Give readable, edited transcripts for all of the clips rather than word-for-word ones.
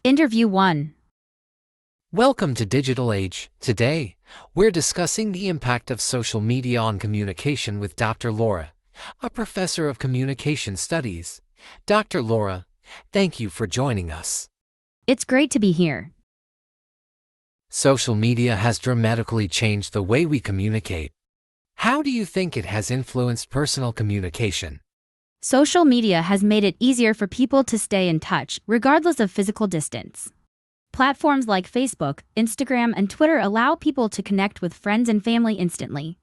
Interview 1. Welcome to Digital Age. Today, we're discussing the impact of social media on communication with Dr. Laura, a professor of communication studies. Dr. Laura, thank you for joining us. It's great to be here. Social media has dramatically changed the way we communicate. How do you think it has influenced personal communication? Social media has made it easier for people to stay in touch, regardless of physical distance. Platforms like Facebook, Instagram, and Twitter allow people to connect with friends and family instantly.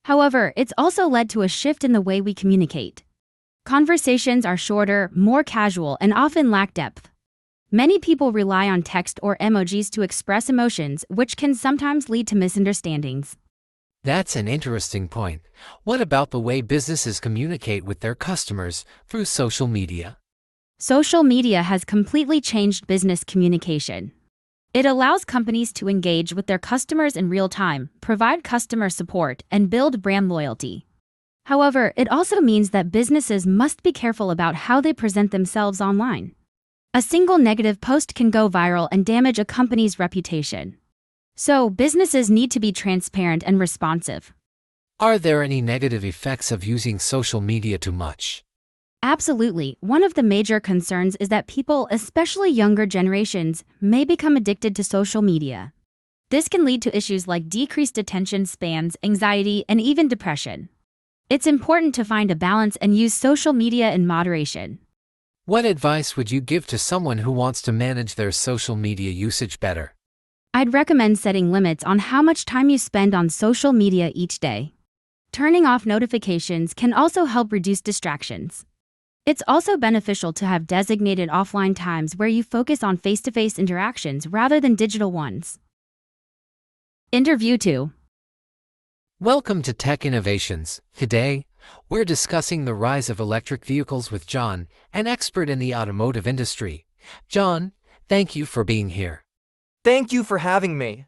However, it's also led to a shift in the way we communicate. Conversations are shorter, more casual, and often lack depth. Many people rely on text or emojis to express emotions, which can sometimes lead to misunderstandings. That's an interesting point. What about the way businesses communicate with their customers through social media? Social media has completely changed business communication. It allows companies to engage with their customers in real time, provide customer support, and build brand loyalty. However, it also means that businesses must be careful about how they present themselves online. A single negative post can go viral and damage a company's reputation. So, businesses need to be transparent and responsive. Are there any negative effects of using social media too much? Absolutely. One of the major concerns is that people, especially younger generations, may become addicted to social media. This can lead to issues like decreased attention spans, anxiety, and even depression. It's important to find a balance and use social media in moderation. What advice would you give to someone who wants to manage their social media usage better? I'd recommend setting limits on how much time you spend on social media each day. Turning off notifications can also help reduce distractions. It's also beneficial to have designated offline times where you focus on face-to-face interactions rather than digital ones. Interview 2. Welcome to Tech Innovations. Today, we're discussing the rise of electric vehicles with John, an expert in the automotive industry. John, thank you for being here. Thank you for having me.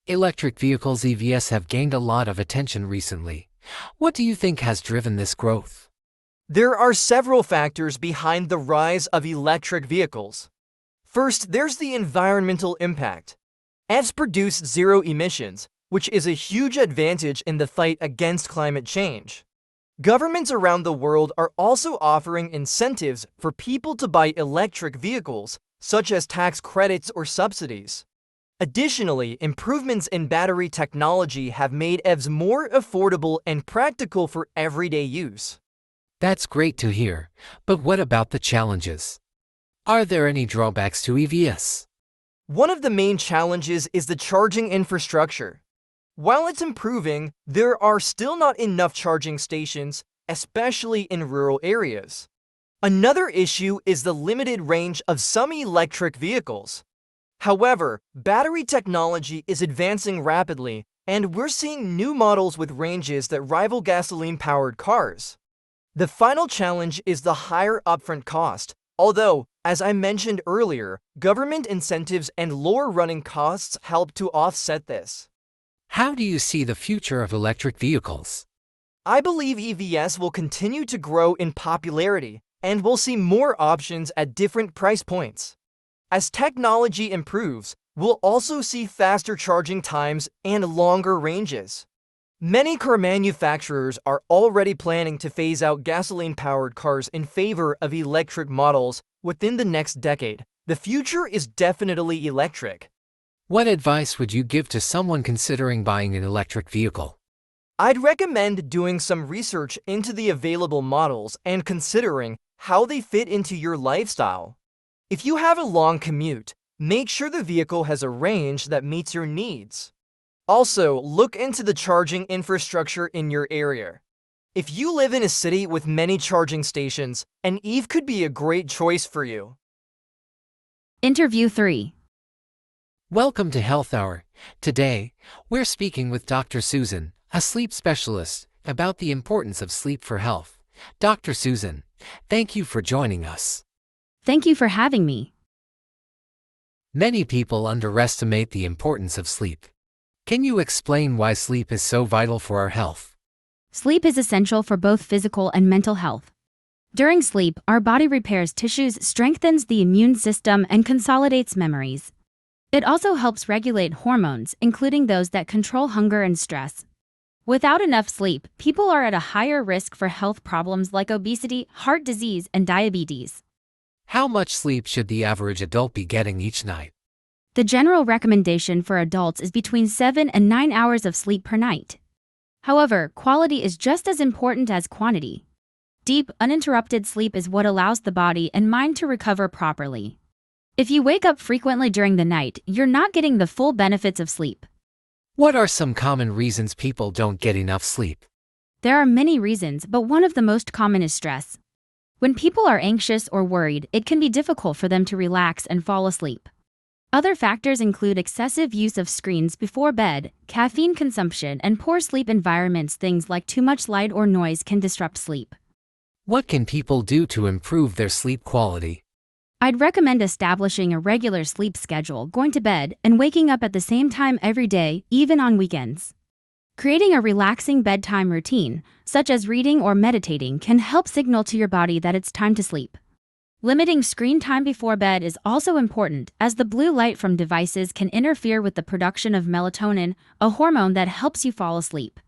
Electric vehicles EVs have gained a lot of attention recently. What do you think has driven this growth? There are several factors behind the rise of electric vehicles. First, there's the environmental impact. EVs produce zero emissions, which is a huge advantage in the fight against climate change. Governments around the world are also offering incentives for people to buy electric vehicles, such as tax credits or subsidies. Additionally, improvements in battery technology have made EVs more affordable and practical for everyday use. That's great to hear, but what about the challenges? Are there any drawbacks to EVs? One of the main challenges is the charging infrastructure. While it's improving, there are still not enough charging stations, especially in rural areas. Another issue is the limited range of some electric vehicles. However, battery technology is advancing rapidly, and we're seeing new models with ranges that rival gasoline-powered cars. The final challenge is the higher upfront cost, although, as I mentioned earlier, government incentives and lower running costs help to offset this. How do you see the future of electric vehicles? I believe EVs will continue to grow in popularity, and we'll see more options at different price points. As technology improves, we'll also see faster charging times and longer ranges. Many car manufacturers are already planning to phase out gasoline-powered cars in favor of electric models within the next decade. The future is definitely electric. What advice would you give to someone considering buying an electric vehicle? I'd recommend doing some research into the available models and considering how they fit into your lifestyle. If you have a long commute, make sure the vehicle has a range that meets your needs. Also, look into the charging infrastructure in your area. If you live in a city with many charging stations, an EV could be a great choice for you. Interview 3. Welcome to Health Hour. Today, we're speaking with Dr. Susan, a sleep specialist, about the importance of sleep for health. Dr. Susan, thank you for joining us. Thank you for having me. Many people underestimate the importance of sleep. Can you explain why sleep is so vital for our health? Sleep is essential for both physical and mental health. During sleep, our body repairs tissues, strengthens the immune system, and consolidates memories. It also helps regulate hormones, including those that control hunger and stress. Without enough sleep, people are at a higher risk for health problems like obesity, heart disease, and diabetes. How much sleep should the average adult be getting each night? The general recommendation for adults is between 7 and 9 hours of sleep per night. However, quality is just as important as quantity. Deep, uninterrupted sleep is what allows the body and mind to recover properly. If you wake up frequently during the night, you're not getting the full benefits of sleep. What are some common reasons people don't get enough sleep? There are many reasons, but one of the most common is stress. When people are anxious or worried, it can be difficult for them to relax and fall asleep. Other factors include excessive use of screens before bed, caffeine consumption, and poor sleep environments. Things like too much light or noise can disrupt sleep. What can people do to improve their sleep quality? I'd recommend establishing a regular sleep schedule, going to bed and waking up at the same time every day, even on weekends. Creating a relaxing bedtime routine, such as reading or meditating, can help signal to your body that it's time to sleep. Limiting screen time before bed is also important, as the blue light from devices can interfere with the production of melatonin, a hormone that helps you fall asleep.